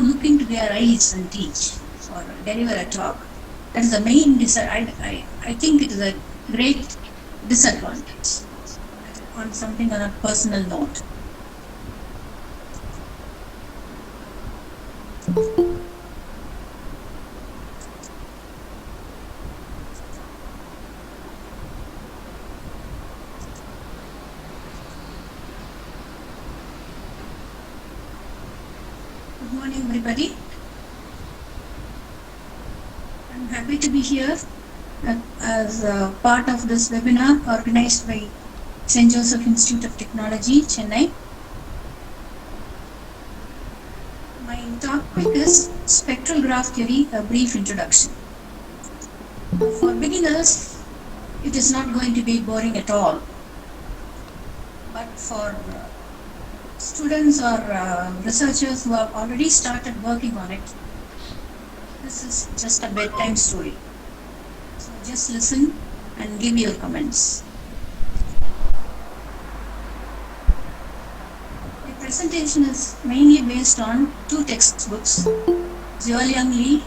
look into their eyes and teach or deliver a talk. That is the main I think it is a great disadvantage on something on a personal note. Good morning, everybody. I'm happy to be here as a part of this webinar organized by St. Joseph Institute of Technology, Chennai. My topic is Spectral Graph Theory, a brief introduction. For beginners, it is not going to be boring at all. But for students or researchers who have already started working on it, this is just a bedtime story. So just listen and give your comments. The presentation is mainly based on two textbooks, Zhuoliang Li,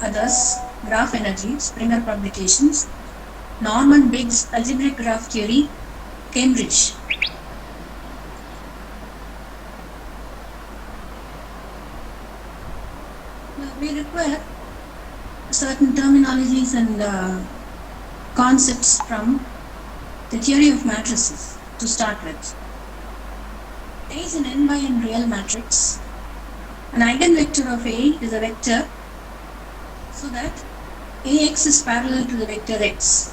others, Graph Energy, Springer Publications, Norman Biggs, Algebraic Graph Theory, Cambridge. We require certain terminologies and concepts from the theory of matrices to start with. A is an n by n real matrix. An eigenvector of A is a vector so that Ax is parallel to the vector x.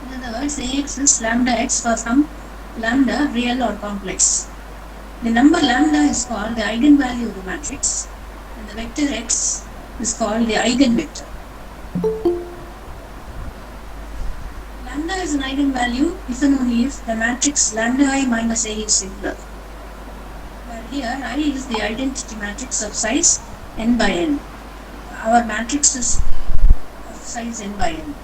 In other words, Ax is lambda x for some lambda real or complex. The number lambda is called the eigenvalue of the matrix, and the vector x is called the eigenvector. Lambda is an eigenvalue if and only if the matrix lambda I minus A is singular. Where here I is the identity matrix of size n by n. Our matrix is of size n by n.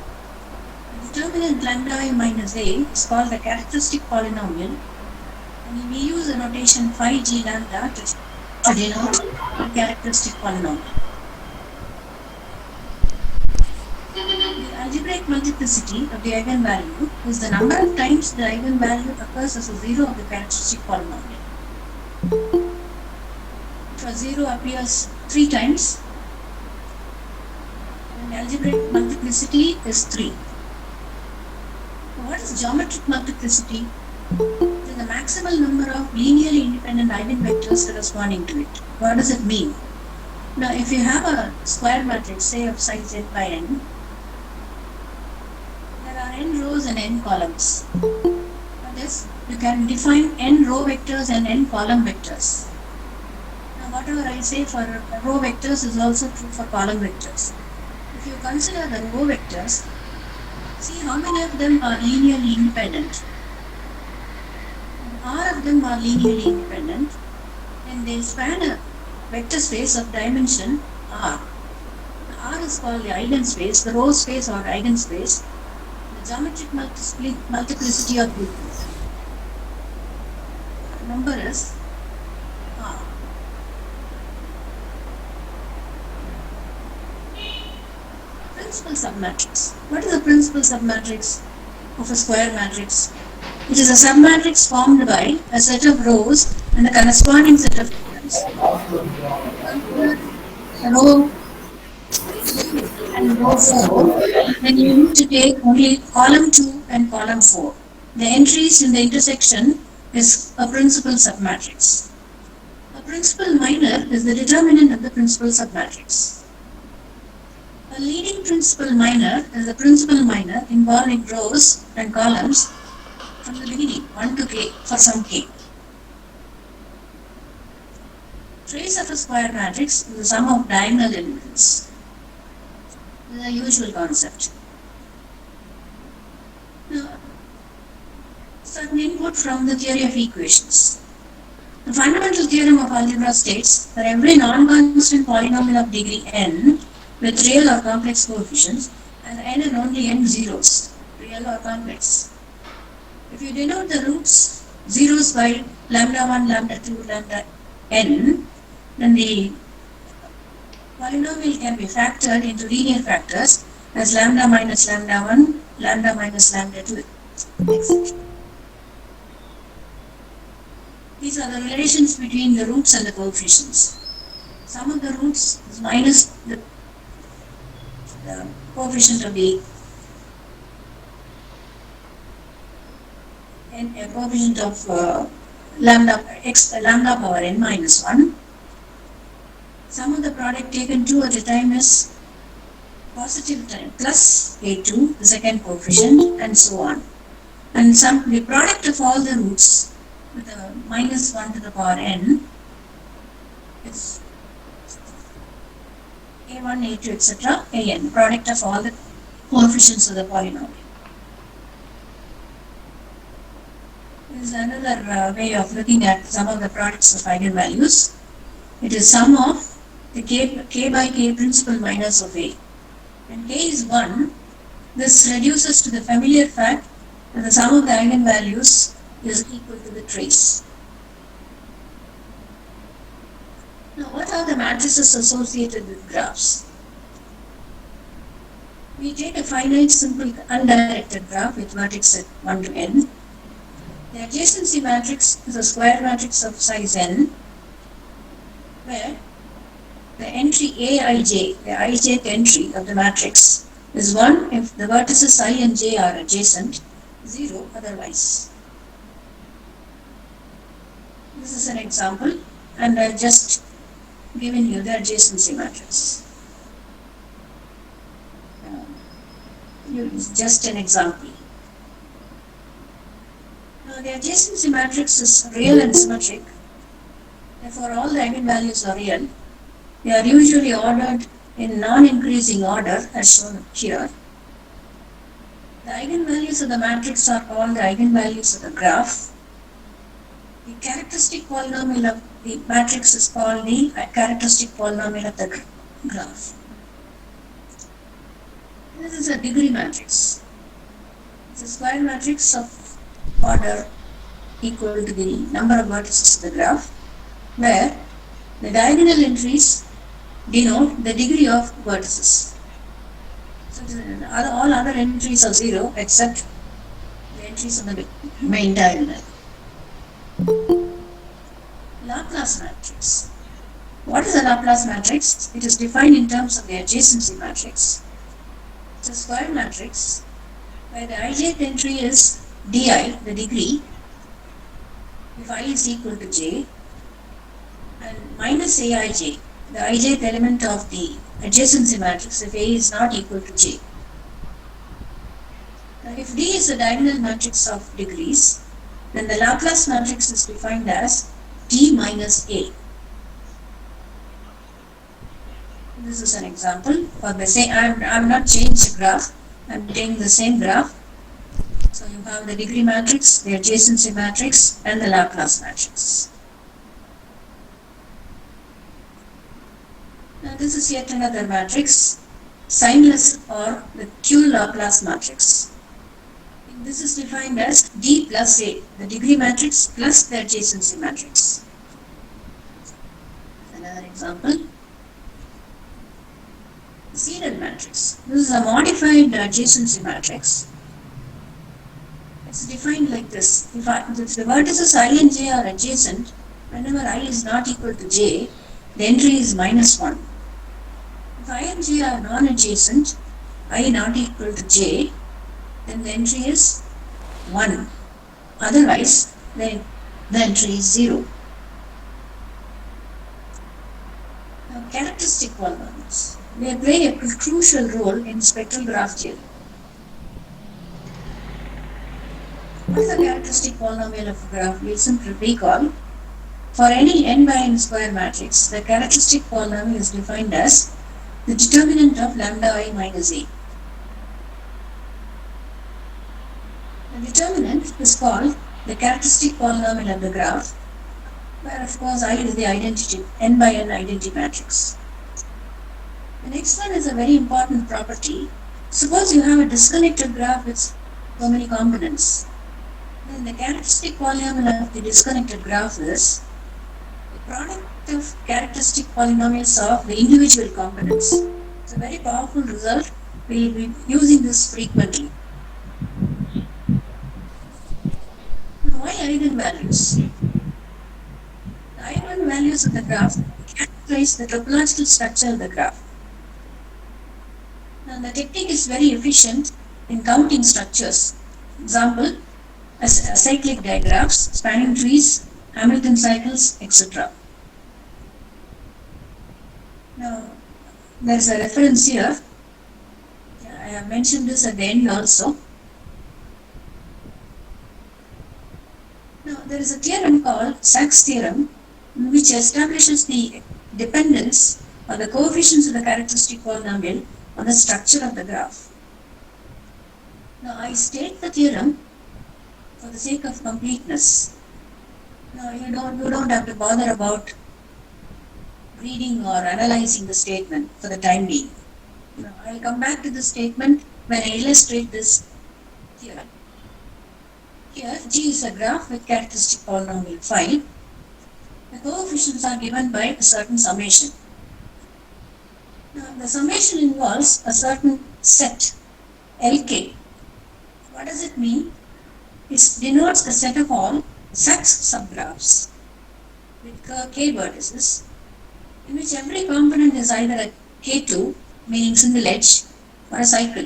The determinant lambda I minus A is called the characteristic polynomial, and we use a notation phi g lambda to denote the characteristic polynomial. The algebraic multiplicity of the eigenvalue is the number of times the eigenvalue occurs as a zero of the characteristic polynomial. If a zero appears 3 times, then the algebraic multiplicity is 3. What is geometric multiplicity? It is the maximal number of linearly independent eigenvectors corresponding to it. What does it mean? Now, if you have a square matrix, say of size n by n, there are n rows and n columns. For this, you can define n row vectors and n column vectors. Now, whatever I say for row vectors is also true for column vectors. If you consider the row vectors, see how many of them are linearly independent. R of them are linearly independent, and they span a vector space of dimension R. R is called the eigenspace, the row space or eigenspace, the geometric multiplicity of the number is R. Principal submatrix. What is the principal submatrix of a square matrix? It is a submatrix formed by a set of rows and a corresponding set of columns. Row and row 4, then you need to take only column 2 and column 4. The entries in the intersection is a principal submatrix. A principal minor is the determinant of the principal submatrix. A leading principal minor is a principal minor involving rows and columns from the beginning, 1 to k, for some k. Trace of a square matrix is the sum of diagonal elements. This is a usual concept. Now, certain input from the theory of equations. The fundamental theorem of algebra states that every non-constant polynomial of degree n with real or complex coefficients has n and only n zeros, real or complex. If you denote the roots zeros by lambda 1, lambda 2, lambda n, then the polynomial can be factored into linear factors as lambda minus lambda 1, lambda minus lambda 2, etc. These are the relations between the roots and the coefficients. Sum of the roots is minus the coefficient of the coefficient of lambda power n minus 1. Sum of the product taken 2 at a time is positive time plus a2, the second coefficient, and so on. And the product of all the roots with a minus 1 to the power n is a1, a2, etc., an, product of all the coefficients of the polynomial. This is another way of looking at sum of the products of eigenvalues. It is sum of the k by k principal minus of a. When k is 1, this reduces to the familiar fact that the sum of the eigenvalues is equal to the trace. Now, what are the matrices associated with graphs? We take a finite, simple, undirected graph with vertex set 1 to n. The adjacency matrix is a square matrix of size n, where the entry aij, the ijth entry of the matrix, is 1 if the vertices I and j are adjacent, 0 otherwise. This is an example, and I've just given you the adjacency matrix. It's just an example. Now, the adjacency matrix is real and symmetric. Therefore, all the eigenvalues are real. They are usually ordered in non-increasing order, as shown here. The eigenvalues of the matrix are called the eigenvalues of the graph. The characteristic polynomial of the matrix is called the characteristic polynomial of the graph. This is a degree matrix. It's a square matrix of order equal to the number of vertices of the graph, where the diagonal entries denote the degree of vertices. So all other entries are 0 except the entries on the main diagonal. Laplace matrix. What is a Laplace matrix? It is defined in terms of the adjacency matrix. It's a square matrix where the ijth entry is di, the degree, if I is equal to j, and minus aij, the ijth element of the adjacency matrix if a is not equal to j. Now, if D is a diagonal matrix of degrees, then the Laplace matrix is defined as D minus A. This is an example for the same. I have not changed the graph. I am taking the same graph. So you have the degree matrix, the adjacency matrix, and the Laplace matrix. Now this is yet another matrix, signless or the Q Laplace matrix. This is defined as D plus A, the degree matrix plus the adjacency matrix. Another example. Seeded matrix. This is a modified adjacency matrix. It's defined like this. If the vertices I and j are adjacent, whenever I is not equal to j, the entry is minus 1. If I and j are non-adjacent, I not equal to j, then the entry is 1. Otherwise, the entry is 0. Now, characteristic polynomials. They play a crucial role in spectral graph theory. What is the characteristic polynomial of a graph? We'll simply recall. For any n by n square matrix, the characteristic polynomial is defined as the determinant of lambda I minus a. The determinant is called the characteristic polynomial of the graph, where of course I is the identity, n by n identity matrix. The next one is a very important property. Suppose you have a disconnected graph with so many components. Then the characteristic polynomial of the disconnected graph is product of characteristic polynomials of the individual components. It's a very powerful result. We'll be using this frequently. Now, why eigenvalues? The eigenvalues of the graph characterize the topological structure of the graph. Now, the technique is very efficient in counting structures. Example, cyclic diagrams, spanning trees, Hamilton cycles, etc. Now, there's a reference here. I have mentioned this at the end also. Now, there is a theorem called Sachs theorem, which establishes the dependence or the coefficients of the characteristic polynomial on the structure of the graph. Now, I state the theorem for the sake of completeness. Now, you don't have to bother about reading or analyzing the statement for the time being. Now, I'll come back to the statement when I illustrate this theorem. Here, G is a graph with characteristic polynomial phi. The coefficients are given by a certain summation. Now, the summation involves a certain set, Lk. What does it mean? It denotes a set of all Sachs subgraphs with k vertices, in which every component is either a k2, meaning single edge, or a cycle.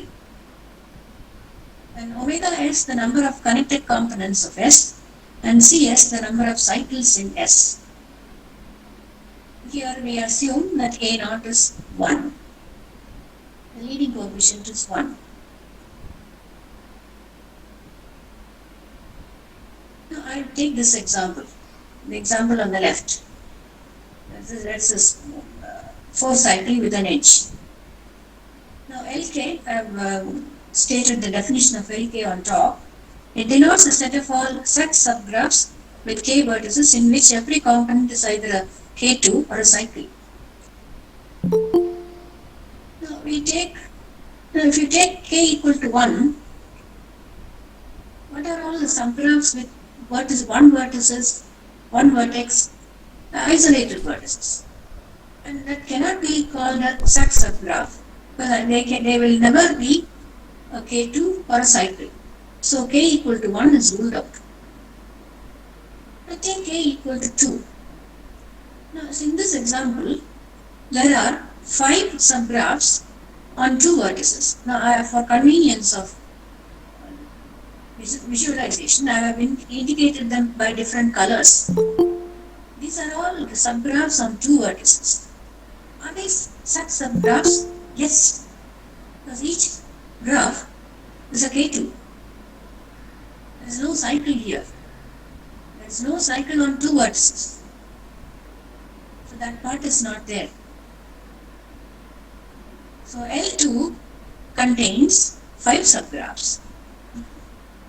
And omega S the number of connected components of S, and Cs the number of cycles in S. Here we assume that A0 is 1. The leading coefficient is 1. Now I take this example, the example on the left. That's this 4 cycle with an edge. Now Lk, I have stated the definition of Lk on top. It denotes a set of all Sachs subgraphs with k vertices in which every component is either a k2 or a cycle. Now if you take k equal to 1, what are all the subgraphs with one vertex, isolated vertices? And that cannot be called a Sachs subgraph, because they will never be a k2 or a cycle. So k equal to 1 is ruled out. I take k equal to 2. Now, in this example, there are 5 subgraphs on 2 vertices. Now, for convenience of visualization, I have indicated them by different colors. These are all subgraphs on 2 vertices. Are these Sachs subgraphs? Yes, because each graph is a k2. There is no cycle here. There is no cycle on 2 vertices. So that part is not there. So L2 contains 5 subgraphs.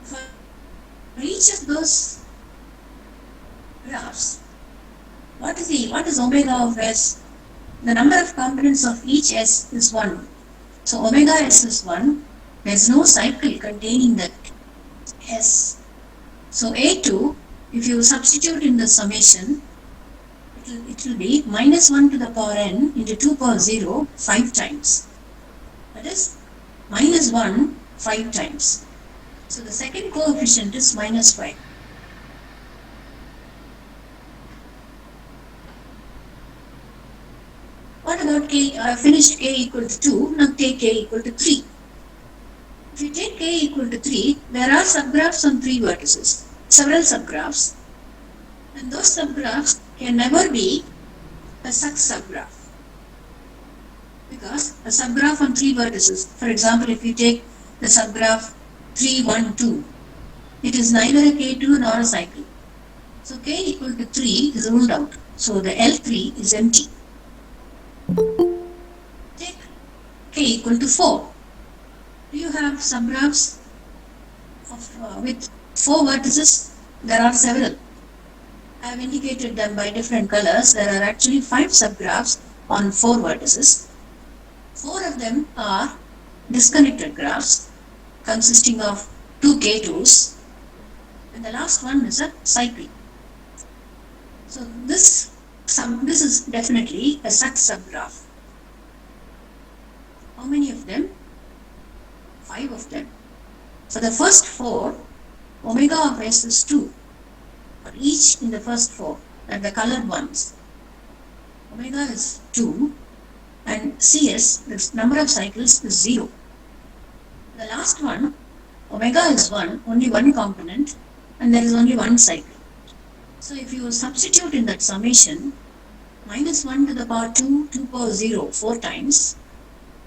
For each of those graphs, what is omega of S? The number of components of each S is 1. So omega S is 1. There is no cycle containing that S. So A2, if you substitute in the summation, it will be minus 1 to the power n into 2 power 0 5 times. That is minus 1 5 times. So the second coefficient is minus 5. What about k? I finished k equal to 2. Now take k equal to 3. If you take k equal to 3, there are subgraphs on 3 vertices, several subgraphs, and those subgraphs can never be a Sachs subgraph, because a subgraph on 3 vertices, for example, if you take the subgraph 3, 1, 2, it is neither a k2 nor a cycle. So k equal to 3 is ruled out. So the L3 is empty. Take k equal to 4. Do you have subgraphs with 4 vertices? There are several. I have indicated them by different colors. There are actually 5 subgraphs on 4 vertices. 4 of them are disconnected graphs consisting of 2 k2s, and the last one is a cycle. So this This is definitely a such subgraph. How many of them? 5 of them. For the first 4, omega of s is 2. For each in the first 4, and the colored ones. Omega is 2 and Cs, the number of cycles, is 0. The last one, omega is 1, only one component, and there is only one cycle. So if you substitute in that summation, minus 1 to the power 2, 2 power 0, 4 times,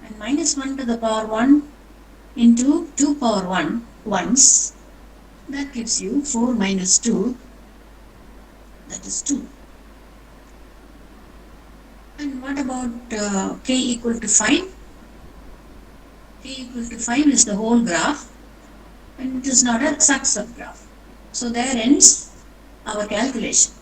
and minus 1 to the power 1 into 2 power 1 once, that gives you 4 minus 2, that is 2. And what about k equal to 5? K equal to 5 is the whole graph, and it is not a such subgraph. So there ends our calculation.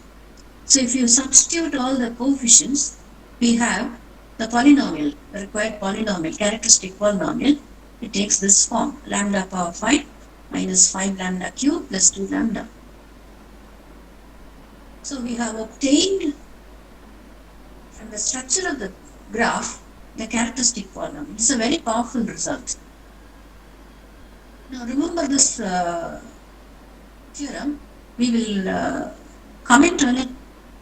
So if you substitute all the coefficients, we have the polynomial, the required polynomial, characteristic polynomial. It takes this form, lambda power 5 minus 5 lambda cube plus 2 lambda. So we have obtained from the structure of the graph the characteristic polynomial. It's a very powerful result. Now remember this theorem. We will comment on it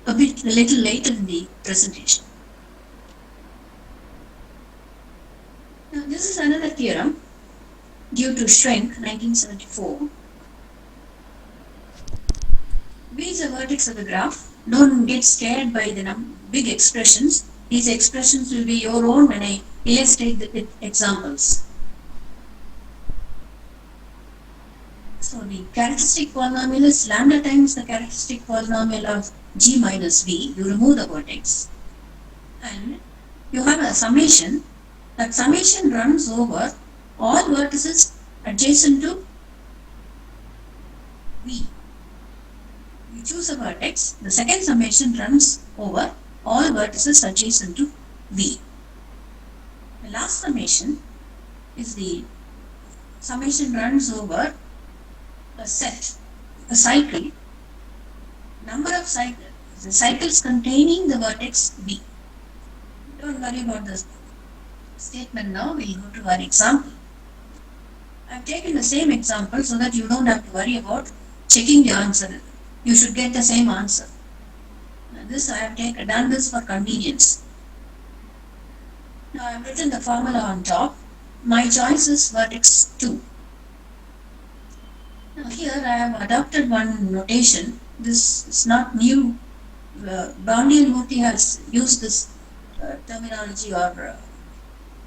a little later in the presentation. Now this is another theorem due to Schwenk, 1974. V is a vertex of the graph. Don't get scared by the big expressions. These expressions will be your own when I illustrate the examples. So the characteristic polynomial is lambda times the characteristic polynomial of g minus v. You remove the vertex. And you have a summation. That summation runs over all vertices adjacent to v. You choose a vertex. The second summation runs over all vertices adjacent to v. The last summation is the summation runs over a set, a cycle, number of cycles, the cycles containing the vertex v. Don't worry about the statement now, we'll go to our example. I've taken the same example so that you don't have to worry about checking the answer. You should get the same answer. Now this I have done this for convenience. Now I have written the formula on top. My choice is vertex 2. Now here I have adopted one notation. This is not new. Boundy and Murthy has used this terminology or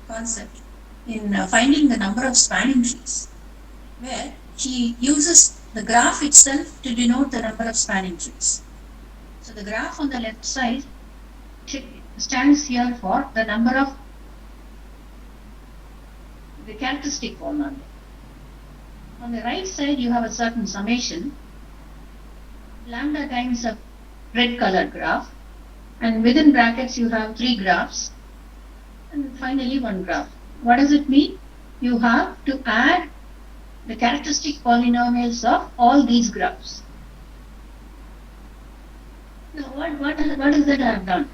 concept in finding the number of spanning trees, where he uses the graph itself to denote the number of spanning trees. So the graph on the left side stands here for the number of the characteristic polynomial. On the right side you have a certain summation, lambda times a red colored graph, and within brackets you have 3 graphs, and finally one graph. What does it mean? You have to add the characteristic polynomials of all these graphs. Now what is that I have done?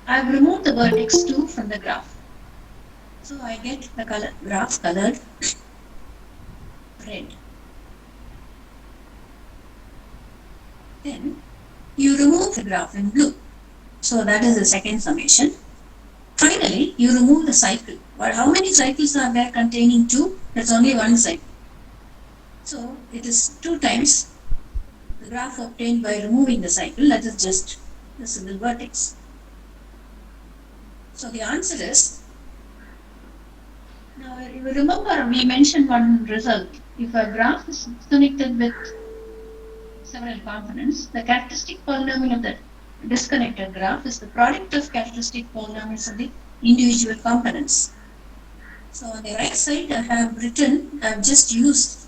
I have removed the vertex 2 from the graph. So I get the graph colored red. Then you remove the graph in blue. So that is the second summation. Finally, you remove the cycle. But how many cycles are there containing 2? That's only one cycle. So it is 2 times the graph obtained by removing the cycle. That is just the single vertex. So the answer is, now you remember we mentioned one result. If a graph is connected with several components, the characteristic polynomial of the disconnected graph is the product of characteristic polynomials of the individual components. So on the right side I have just used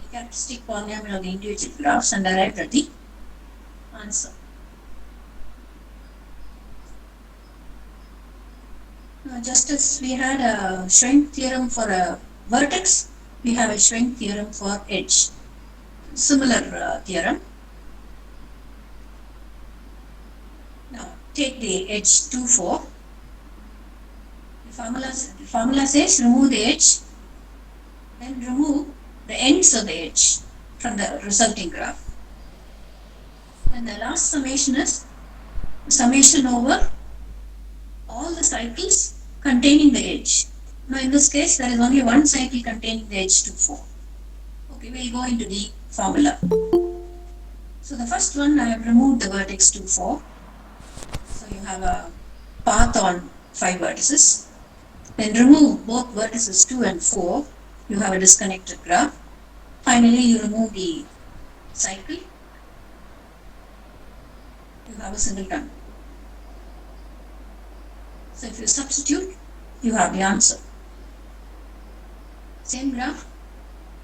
the characteristic polynomial of the individual graphs and arrived at the answer. Now just as we had a Schwenk theorem for a vertex, we have a Schwenk theorem for edge. Similar theorem. Now take the edge 2, 4. The formula says remove the edge, then remove the ends of the edge from the resulting graph. And the last summation is summation over all the cycles containing the edge. Now in this case there is only one cycle containing the edge 2, 4. Okay, we'll go into the formula. So the first one, I have removed the vertex 2, 4. So you have a path on 5 vertices. Then remove both vertices 2 and 4. You have a disconnected graph. Finally, you remove the cycle. You have a singleton. So if you substitute, you have the answer. Same graph.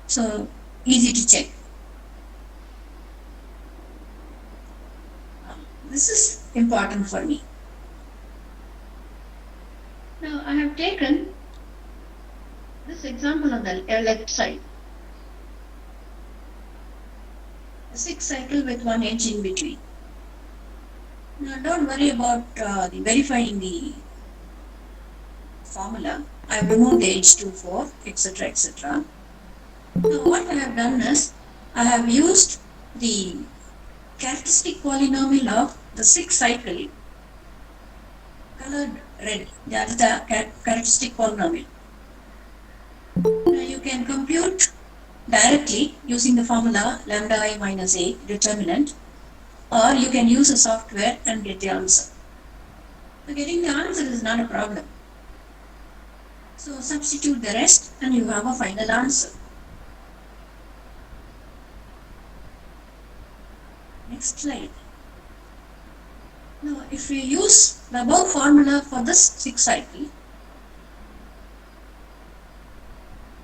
So easy to check. This is important for me. Now I have taken this example on the left side. A 6 cycle with one edge in between. Now don't worry about the verifying the formula. I have removed the edge 2, 4, etc. etc. Now what I have done is, I have used the characteristic polynomial of the 6 cycle colored red. That is the characteristic polynomial. Now you can compute directly using the formula lambda I minus a determinant, or you can use a software and get the answer. So getting the answer is not a problem. So substitute the rest and you have a final answer. Next slide. Now if we use the above formula for this 6 cycle,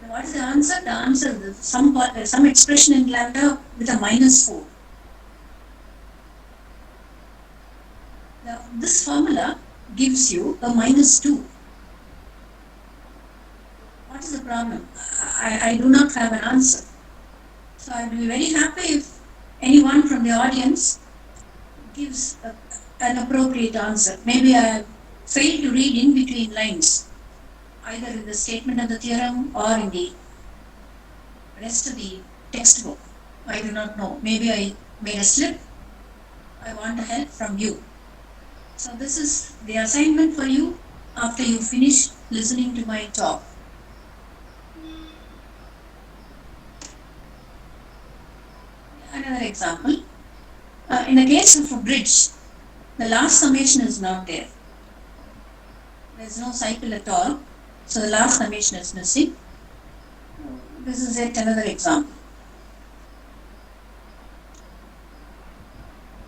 what is the answer? The answer is some expression in lambda with a minus 4. Now, this formula gives you a minus 2. What is the problem? I do not have an answer. So I will be very happy if anyone from the audience gives an appropriate answer. Maybe I failed to read in between lines, either in the statement of the theorem or in the rest of the textbook. I do not know. Maybe I made a slip. I want help from you. So this is the assignment for you after you finish listening to my talk. Another example. In the case of a bridge, the last summation is not there. There is no cycle at all. So the last summation is missing. This is yet another example.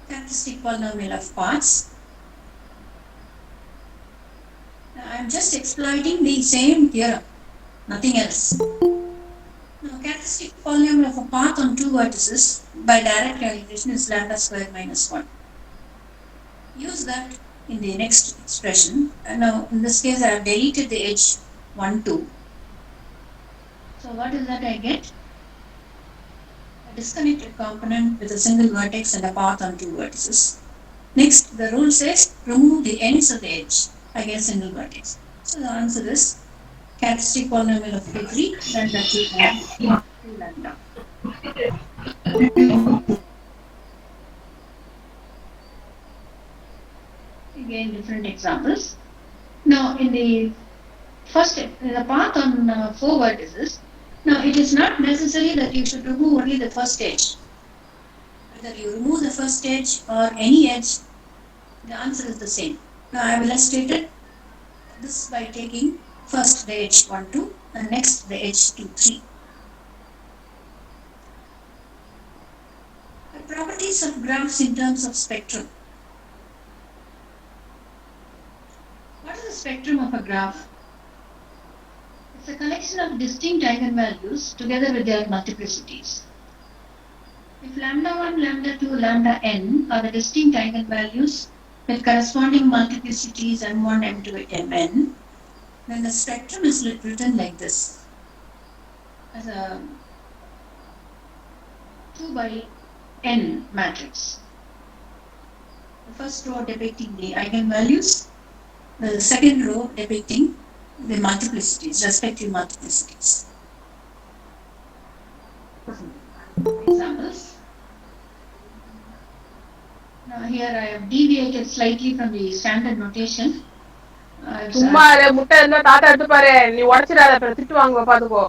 Characteristic polynomial of paths. I am just exploiting the same theorem, nothing else. Now, characteristic polynomial of a path on 2 vertices by direct calculation is lambda square minus 1. Use that in the next expression. And now in this case I have deleted the edge 1, 2. So what is that I get? A disconnected component with a single vertex and a path on 2 vertices. Next, the rule says remove the ends of the edge. I get single vertex. So the answer is characteristic polynomial of P3 lambda 2 and 2 lambda. Again, different examples. Now, in the first, in the path on 4 vertices, now it is not necessary that you should remove only the first edge. Whether you remove the first edge or any edge, the answer is the same. Now, I have illustrated this by taking first the edge 1, 2 and next the edge 2, 3. The properties of graphs in terms of spectrum. What is the spectrum of a graph? It's a collection of distinct eigenvalues together with their multiplicities. If lambda 1, lambda 2, lambda n are the distinct eigenvalues with corresponding multiplicities m1, m2, mn, then the spectrum is written like this, as a 2 by n matrix. The first row depicting the eigenvalues, the second row depicting the multiplicities, respective multiplicities. Examples. Now here I have deviated slightly from the standard notation. சும்மா முட்டை இருந்தா தாத்தா எடுத்து பாரு, நீ உடச்சிடாத, அப்புறம் திட்டு வாங்குவ பாத்துக்கோ.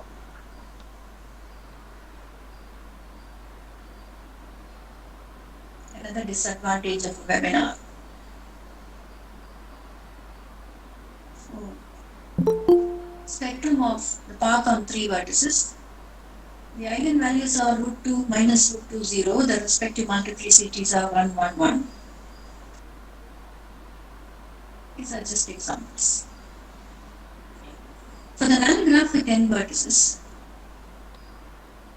Another disadvantage of a webinar. So, spectrum of the path on 3 vertices. The eigenvalues are root 2 minus root 2 0. The respective multiplicities are 1 1 1. These are just examples. For the null graph with n vertices,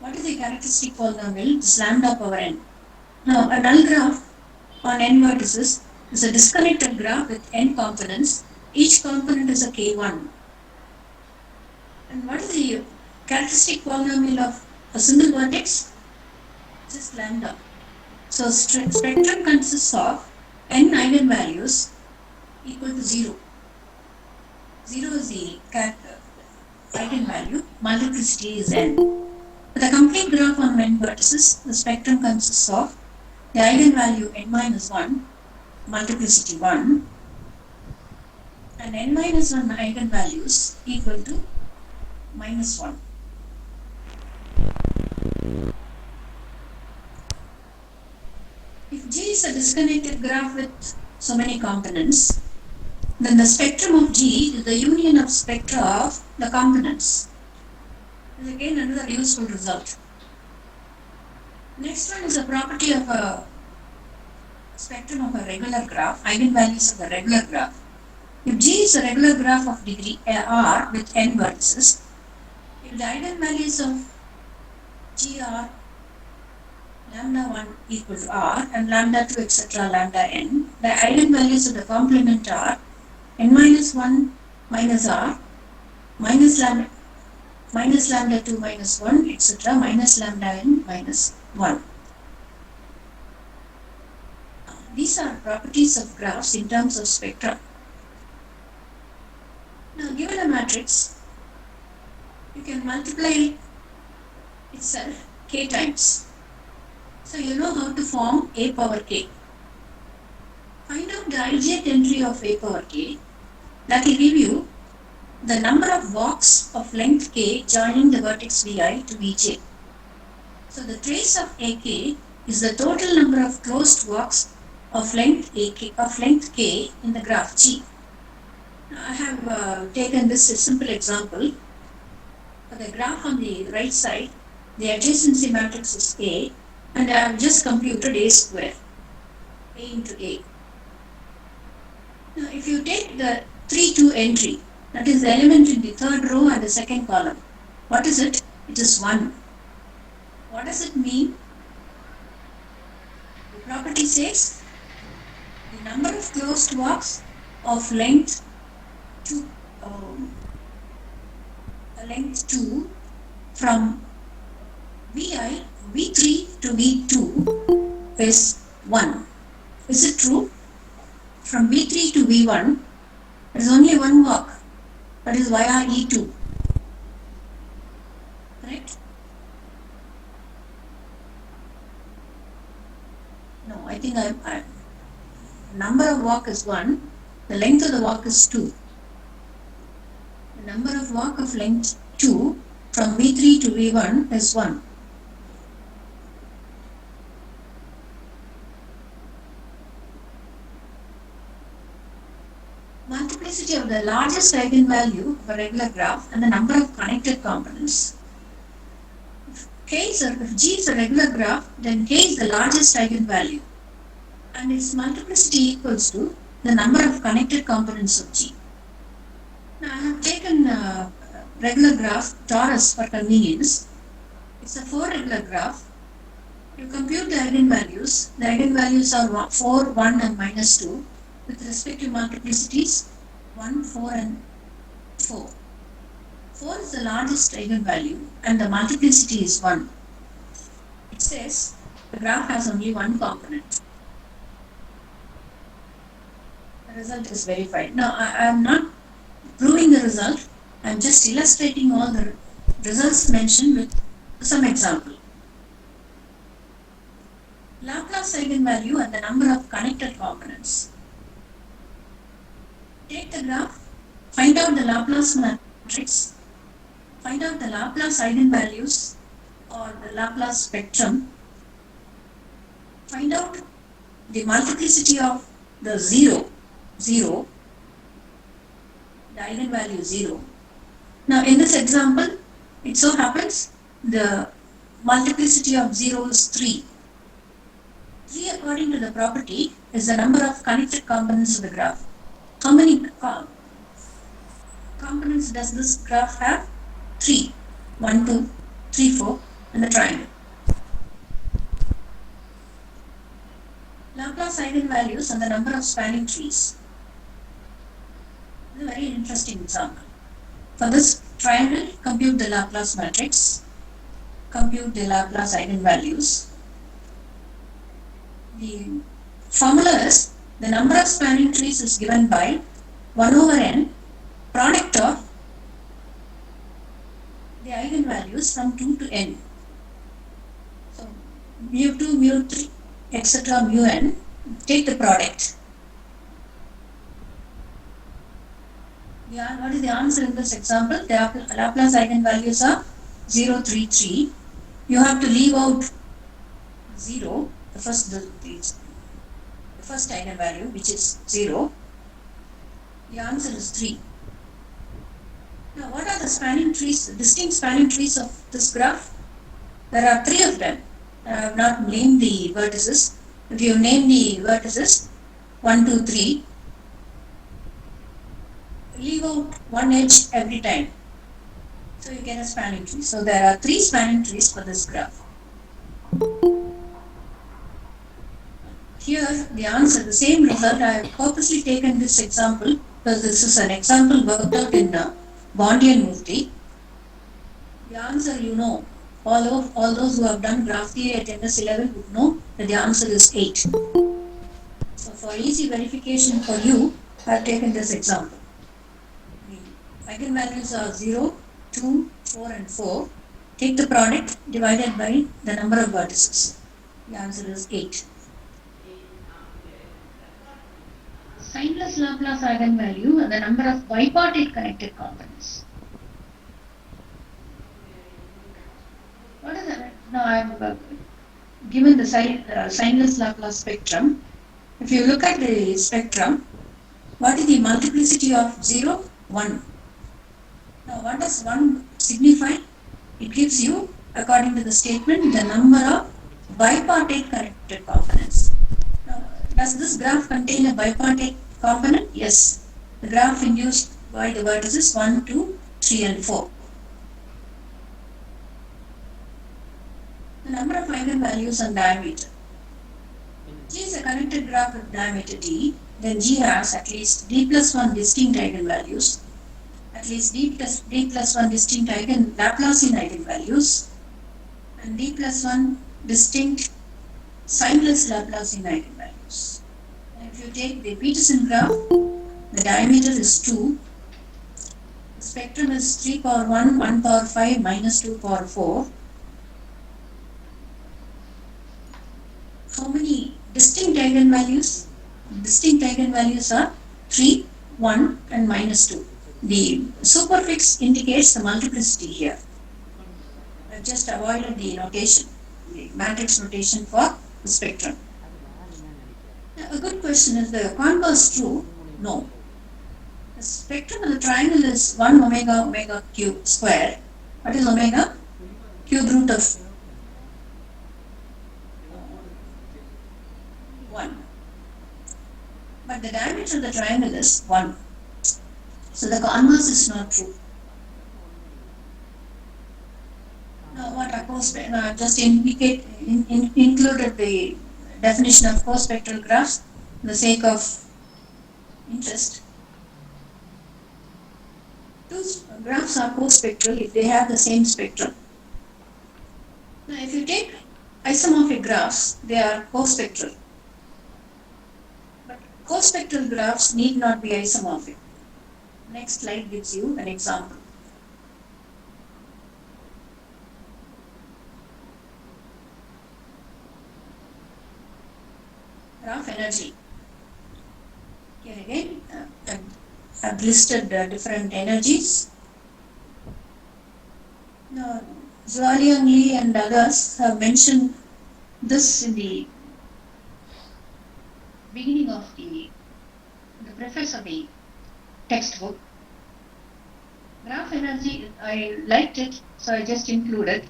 what is the characteristic polynomial? This lambda power n. Now, a null graph on n vertices is a disconnected graph with n components. Each component is a k1. And what is the characteristic polynomial of a single vertex? Just lambda. So, spectrum consists of n eigenvalues equal to 0. 0 is the eigenvalue, multiplicity is n. For the complete graph on n vertices, the spectrum consists of the eigenvalue n minus 1, multiplicity 1, and n minus 1 eigenvalues equal to minus 1. If G is a disconnected graph with so many components, then the spectrum of G is the union of spectra of the components. This is again another useful result. Next one is a property of a spectrum of a regular graph, eigenvalues of the regular graph. If G is a regular graph of degree R with n vertices, if the eigenvalues of G are lambda 1 equal to R and lambda 2 etc. lambda n, the eigenvalues of the complement are n minus 1 minus R minus lambda 2 minus 1 etc. minus lambda n minus 1. These are properties of graphs in terms of spectra. Now, given a matrix, you can multiply itself k times. So, you know how to form a power k. Find out the ijth entry of a power k. That will give you the number of walks of length k joining the vertex vi to vj. So, the trace of ak is the total number of closed walks of length k in the graph G. Now, I have taken this a simple example. For the graph on the right side, the adjacency matrix is A, and I have just computed A square, A into A. Now, if you take the 3 2 entry, that is the element in the third row and the second column, what is it? It is 1. What does it mean? The property says the number of closed walks of length 2 from V3 to V2 is 1. Is it true? From V3 to V1, there is only one walk, that is via E2. Correct? No, I think number of walk is 1, the length of the walk is 2. The number of walk of length 2 from V3 to V1 is 1. Multiplicity of the largest eigenvalue of a regular graph and the number of connected components. If G is a regular graph, then K is the largest eigenvalue and its multiplicity equals to the number of connected components of G. Now, I have taken a regular graph torus for convenience. It's a 4 regular graph. You compute the eigenvalues. The eigenvalues are 4, 1 and minus 2 with respective multiplicities 1, 4 and 4. 4 is the largest eigenvalue and the multiplicity is 1. It says the graph has only one component. the result is verified. Now, I am not proving the result, I am just illustrating all the results mentioned with some example. Laplace eigenvalue and the number of connected components. Take the graph, find out the Laplace matrix, find out the Laplace eigenvalues or the Laplace spectrum, find out the multiplicity of the zero, the eigenvalue 0. Now in this example, it so happens the multiplicity of 0 is 3. 3 according to the property is the number of connected components of the graph. How many components does this graph have? 3. 1, 2, 3, 4 and the triangle. Laplace eigenvalues and the number of spanning trees. This is a very interesting example. For this triangle, compute the Laplace matrix, compute the Laplace eigenvalues. The formula is the number of spanning trees is given by 1 over n product of the eigenvalues from 2 to n. So mu 2, mu 3, etc. mu n, take the product. What is the answer in this example? The Laplace eigenvalues are 0, 3, 3. You have to leave out 0, the first eigenvalue, which is 0. The answer is 3. Now, what are the spanning trees, distinct spanning trees of this graph? There are 3 of them. I have not named the vertices. If you name the vertices 1, 2, 3, leave out one edge every time. So you get a spanning tree. So there are 3 spanning trees for this graph. Here the answer, the same result, I have purposely taken this example because this is an example worked out in Bondi and Murthy. The answer you know, all those who have done graph theory at MS11 would know that the answer is 8. So for easy verification for you, I have taken this example. The eigenvalues are 0, 2, 4 and 4. Take the product divided by the number of vertices. The answer is 8. Signless Laplace eigenvalue and the number of bipartite connected components. What is that? Now I have given the signless Laplace spectrum. If you look at the spectrum, what is the multiplicity of 0? 1. Now what does 1 signify? It gives you, according to the statement, the number of bipartite connected components. Now, does this graph contain a bipartite component? Yes. The graph induced by the vertices 1, 2, 3 and 4. The number of eigenvalues and diameter. G is a connected graph with diameter d, then G has at least d plus 1 distinct eigenvalues, at least d plus 1 distinct Laplacian eigenvalues, and d plus 1 distinct signless Laplacian eigenvalues. And if you take the Peterson graph, the diameter is 2, the spectrum is 3 power 1, 1 power 5, minus 2 power 4. How many distinct eigenvalues? Distinct eigenvalues are 3, 1 and minus 2. The superfix indicates the multiplicity here. I've just avoided the notation, the matrix notation for the spectrum. Now, a good question is the converse true? No. The spectrum of the triangle is 1 omega omega cube square. What is omega? Cube root of 1. But the diameter of the triangle is 1. So the converse is not true. Now what are co-spectral? I've just included the definition of co-spectral graphs for the sake of interest. Two graphs are co-spectral if they have the same spectrum. Now if you take isomorphic graphs, they are co-spectral. But Co-spectral graphs need not be isomorphic. Next slide gives you an example. Graph energy. Here again, I've listed different energies. Now, Zhualiang Li and others have mentioned this in the beginning of the preface of the textbook. Graph energy, I liked it, so I just included.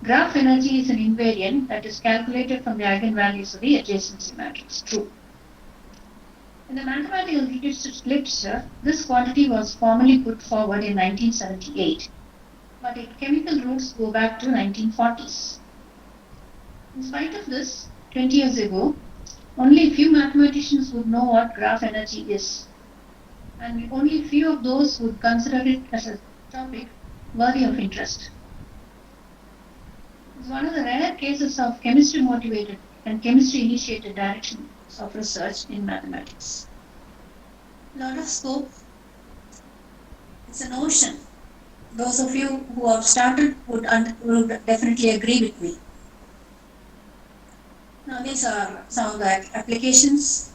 Graph energy is an invariant that is calculated from the eigenvalues of the adjacency matrix. True. In the mathematical literature, this quantity was formally put forward in 1978, but its chemical roots go back to 1940s. In spite of this, 20 years ago, only a few mathematicians would know what graph energy is, and only few of those would consider it as a topic worthy of interest. It's one of the rare cases of chemistry-motivated and chemistry-initiated direction of research in mathematics. Lot of scope. It's an ocean. Those of you who have started would definitely agree with me. Now these are some of the applications.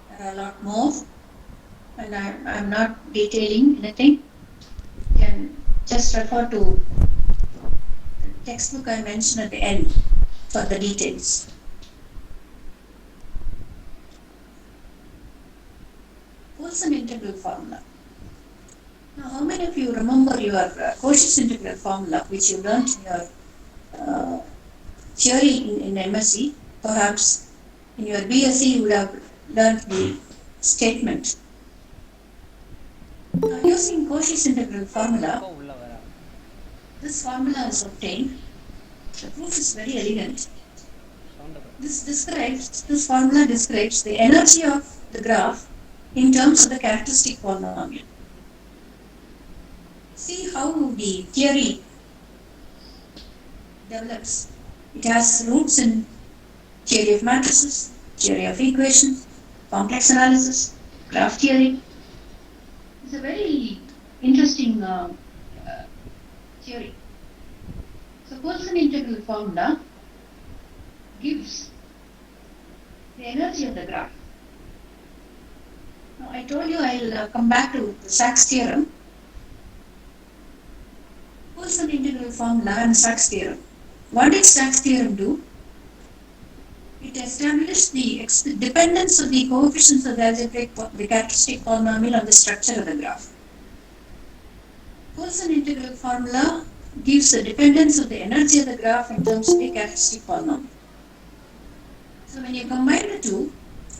There are a lot more, and I'm not detailing anything. You can just refer to the textbook I mentioned at the end for the details. Poisson integral formula. Now, how many of you remember your Cauchy's integral formula, which you learned in your theory in MSc? Perhaps in your BSc you would have learned the statement. Now, using Cauchy's integral formula, this formula is obtained. The proof is very elegant. This formula describes the energy of the graph in terms of the characteristic polynomial. See how the theory develops. It has roots in theory of matrices, theory of equations, complex analysis, graph theory. It's a very interesting theory. So, Poisson integral formula gives the energy of the graph. Now, I told you I'll come back to the Sachs theorem. Poisson integral formula and Sachs theorem. What did Sachs theorem do? It established the dependence of the coefficients of the characteristic polynomial on the structure of the graph. Poisson integral formula gives the dependence of the energy of the graph in terms of the characteristic polynomial. So when you combine the two,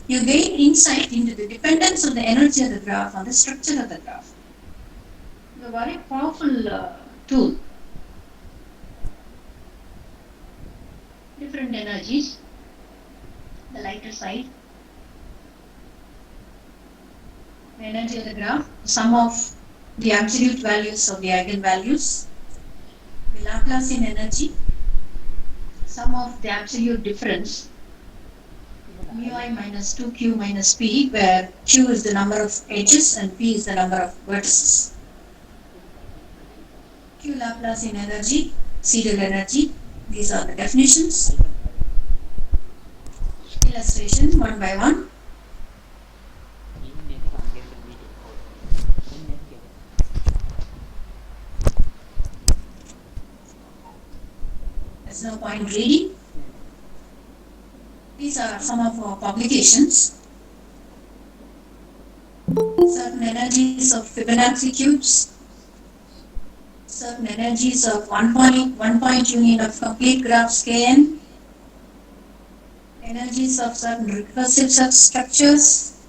you gain insight into the dependence of the energy of the graph on the structure of the graph. It's a very powerful tool. Different energies. The lighter side, the energy of the graph, sum of the absolute values of the eigenvalues, the Laplacian energy, sum of the absolute difference, mu I minus 2q minus p, where q is the number of edges and p is the number of vertices. Q Laplacian energy, seeded energy, these are the definitions. Illustration one by one. There's no point reading. These are some of our publications. Certain energies of Fibonacci cubes, certain energies of one point union of complete graphs Kn, energies of certain recursive substructures,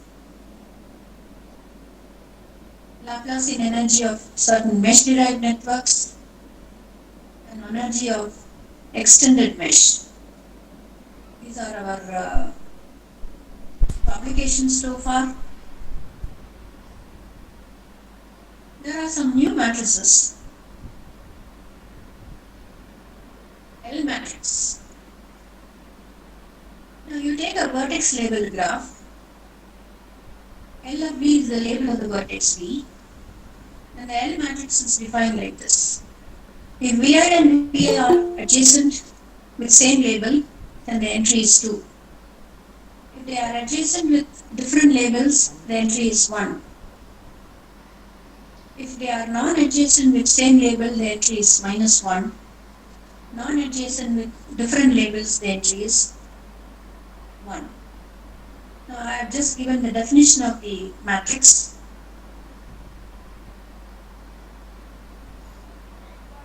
Laplacian energy of certain mesh-derived networks, and energy of extended mesh. These are our publications so far. There are some new matrices. L matrix. Now you take a vertex labeled graph L of B is the label of the vertex V, and the L matrix is defined like this. If Vi and Vi are adjacent with same label, then the entry is 2. If they are adjacent with different labels, the entry is 1. If they are non-adjacent with same label, the entry is -1. Non-adjacent with different labels, the entry is 1. Now I have just given the definition of the matrix.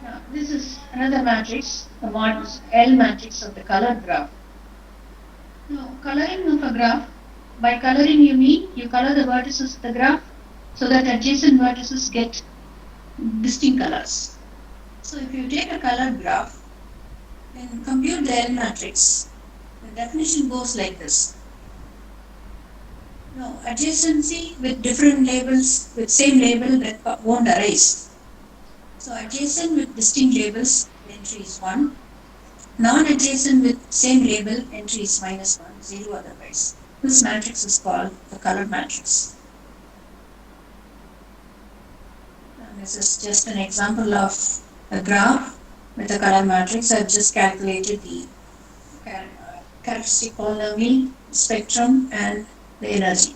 Now this is another matrix, the L matrix of the colored graph. Now coloring of a graph, by coloring you mean you color the vertices of the graph so that adjacent vertices get distinct colors. So if you take a colored graph and compute the L matrix, the definition goes like this. No, adjacency with different labels, with same label, that won't arise. So adjacent with distinct labels, entry is 1. Non-adjacent with same label, entry is -1, 0 otherwise. This matrix is called the color matrix. And this is just an example of a graph with a color matrix. I've just calculated the characteristic polynomial, spectrum, and the energy.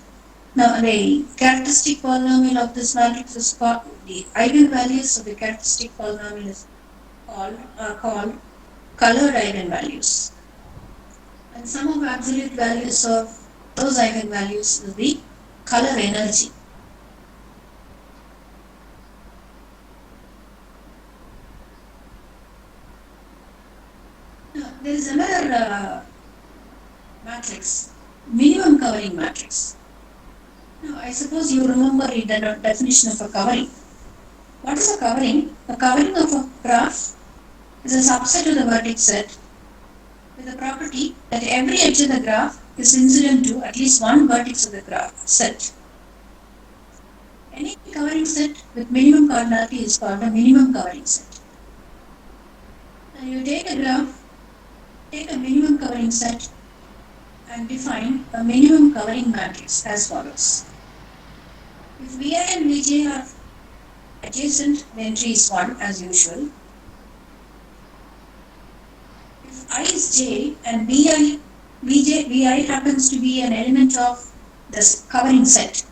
Now, the characteristic polynomial of this matrix is called, the eigenvalues of the characteristic polynomial are called colored eigenvalues. And sum of absolute values of those eigenvalues is the color energy. Now, there is another matrix, minimum covering matrix. Now, I suppose you remember the definition of a covering. What is a covering? A covering of a graph is a subset of the vertex set with the property that every edge of the graph is incident to at least one vertex of the graph set. Any covering set with minimum cardinality is called a minimum covering set. Now you take a graph, take a minimum covering set, and define a minimum covering matrix as follows. If Vi and Vj are adjacent, the entry is 1 as usual. If I is j and Vi happens to be an element of this covering set,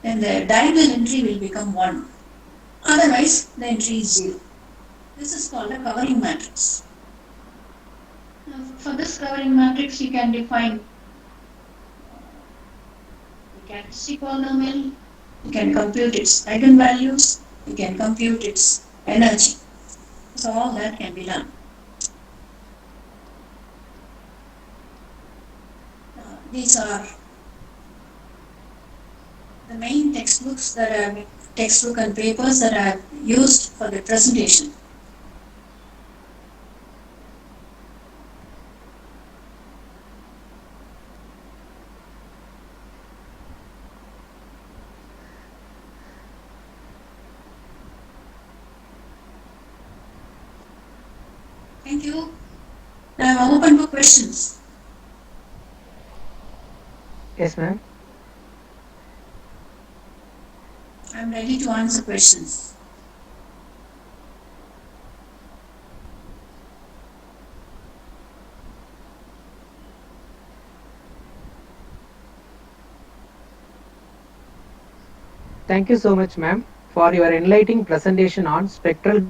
then the diagonal entry will become 1. Otherwise, the entry is 0. This is called a covering matrix. Now, for this covering matrix, you can define the characteristic polynomial, you can compute its eigenvalues, you can compute its energy. So all that can be done. These are the main textbooks textbook and papers that I have used for the presentation. Thank you. Now I'm open for questions. Yes, ma'am. I'm ready to answer questions. Thank you so much, ma'am, for your enlightening presentation on spectral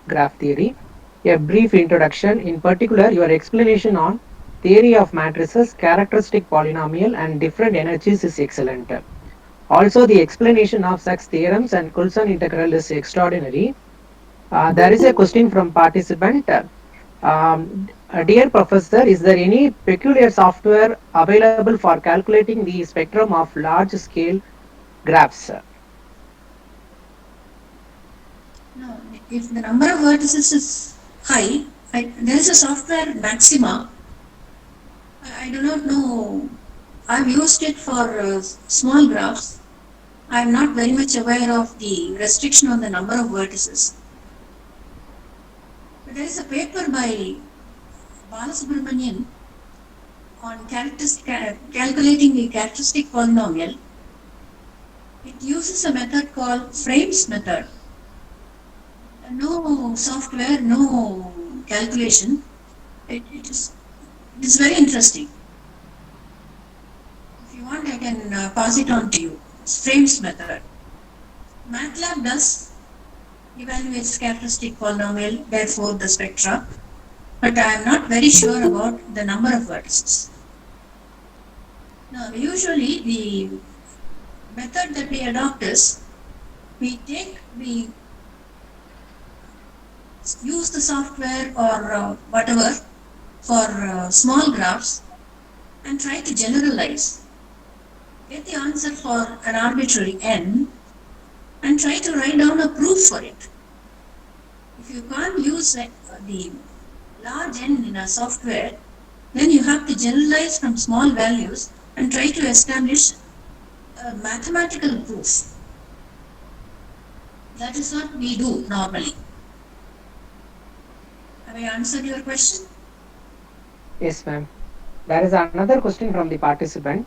graph theory. A brief introduction, in particular, your explanation on theory of matrices, characteristic polynomial, and different energies is excellent. Also, the explanation of Sachs theorems and Coulson integral is extraordinary. There is a question from participant. Dear professor, is there any peculiar software available for calculating the spectrum of large scale graphs? No, if the number of vertices is high, there is a software Maxima. I do not know. I've used it for small graphs. I'm not very much aware of the restriction on the number of vertices. But there is a paper by Balasubramanian on calculating the characteristic polynomial, it uses a method called frames method. No software, no calculation. It is very interesting. If you want, I can pass it on to you. It's frames method. MATLAB does evaluates characteristic polynomial, therefore the spectra, but I am not very sure about the number of vertices. Now, usually the method that we adopt is we use the software or whatever for small graphs and try to generalize. Get the answer for an arbitrary n and try to write down a proof for it. If you can't use the large n in a software, then you have to generalize from small values and try to establish a mathematical proof. That is what we do normally. Have I answered your question? Yes, ma'am. There is another question from the participant.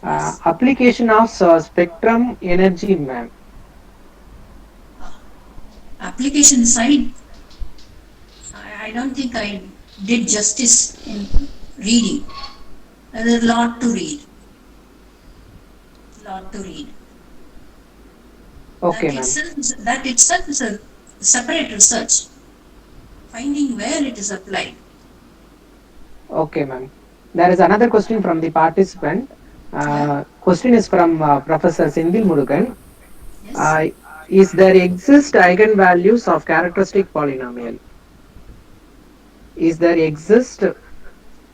Yes. Application of spectrum energy, ma'am. Application side, I don't think I did justice in reading. There is a lot to read. Okay, ma'am. That itself is a separate research, finding where it is applied. Okay, ma'am. There is another question from the participant. Question is from Professor Sindil Murugan. Yes. Is there exist eigenvalues of characteristic polynomial? Is there exist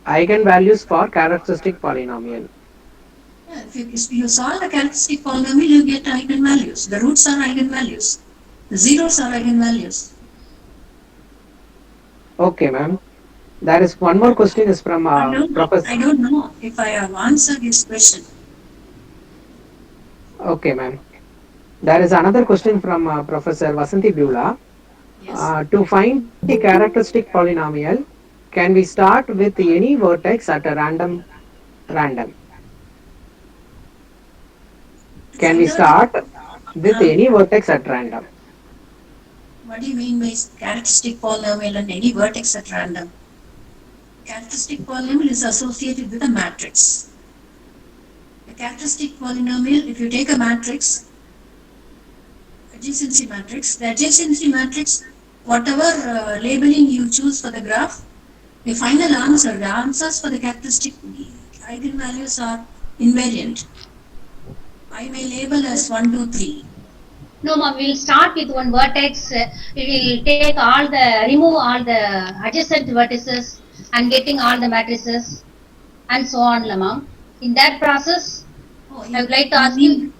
eigenvalues for characteristic polynomial? Yeah, if you solve the characteristic polynomial, you get eigenvalues. The roots are eigenvalues. The zeros are eigenvalues. Okay, ma'am. There is one more question is from Professor. I don't know if I have answered this question. Okay, ma'am. There is another question from Professor Vasanti Bula. Yes. To find the characteristic polynomial, can we start with any vertex at a random? Can we start with any vertex at random? What do you mean by characteristic polynomial and any vertex at random? Characteristic polynomial is associated with a matrix. The characteristic polynomial, if you take a matrix, adjacency matrix, the adjacency matrix, whatever labeling you choose for the graph, the final answer, the answers for the characteristic eigenvalues are invariant. I may label as 1, 2, 3. No, ma'am, we'll start with one vertex. We will take remove all the adjacent vertices and getting all the matrices and so on, ma'am. In that process, I would like to ask you.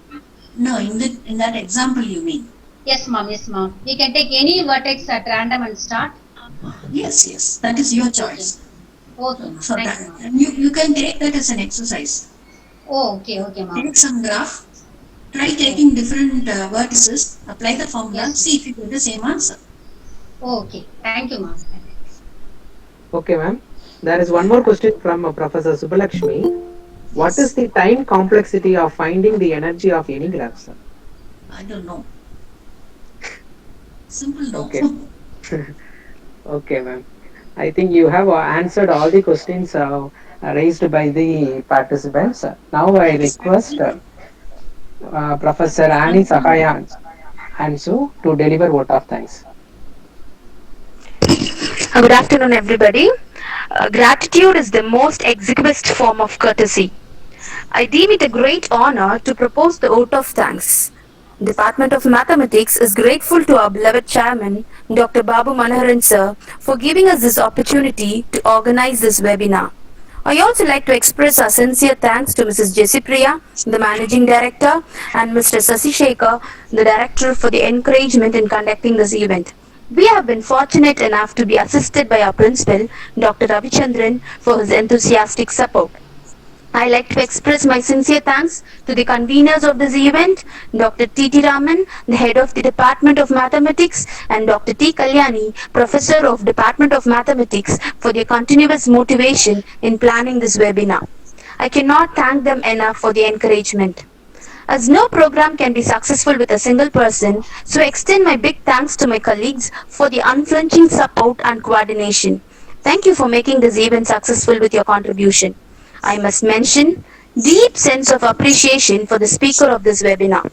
No, in that example you mean? Yes, ma'am. Yes, ma'am. We can take any vertex at random and start. Yes. That is your choice. Okay. So you can take that as an exercise. Oh, okay, ma'am. Take some graph, try taking different vertices, apply the formula, yes, see if you get the same answer. Okay. Thank you, ma'am. Okay, ma'am. There is one more question from Professor Subbalakshmi. What is the time complexity of finding the energy of any graph, sir? I don't know. Simple no. Okay. Okay, ma'am. I think you have answered all the questions raised by the participants. Now I request Professor Annie Sahayan Ansu to deliver vote of thanks. Good afternoon, everybody. Gratitude is the most exquisite form of courtesy. I deem it a great honor to propose the vote of thanks. Department of Mathematics is grateful to our beloved chairman, Dr. Babu Manoharan sir, for giving us this opportunity to organize this webinar. I also like to express our sincere thanks to Mrs. Jessie Priya, the Managing Director, and Mr. Sasi Shekhar, the Director, for the encouragement in conducting this event. We have been fortunate enough to be assisted by our principal, Dr. Ravichandran, for his enthusiastic support. I like to express my sincere thanks to the conveners of this event, Dr. T.T. Raman, the head of the Department of Mathematics, and Dr. T. Kalyani, professor of Department of Mathematics, for their continuous motivation in planning this webinar. I cannot thank them enough for the encouragement. As no program can be successful with a single person, so I extend my big thanks to my colleagues for the unflinching support and coordination. Thank you for making this event successful with your contribution. I must mention deep sense of appreciation for the speaker of this webinar.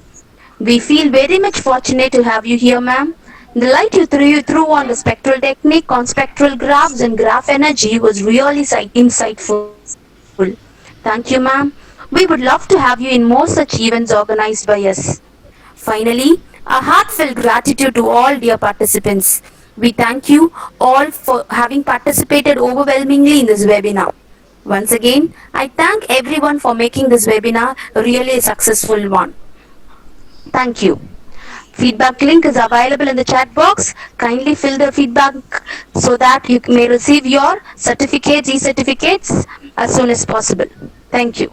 We feel very much fortunate to have you here, ma'am. The light you threw on the spectral technique, on spectral graphs and graph energy was really insightful. Thank you, ma'am. We would love to have you in more such events organized by us. Finally, a heartfelt gratitude to all dear participants. We thank you all for having participated overwhelmingly in this webinar. Once again, I thank everyone for making this webinar really a successful one. Thank you. Feedback link is available in the chat box. Kindly fill the feedback so that you may receive your certificates, e-certificates as soon as possible. Thank you.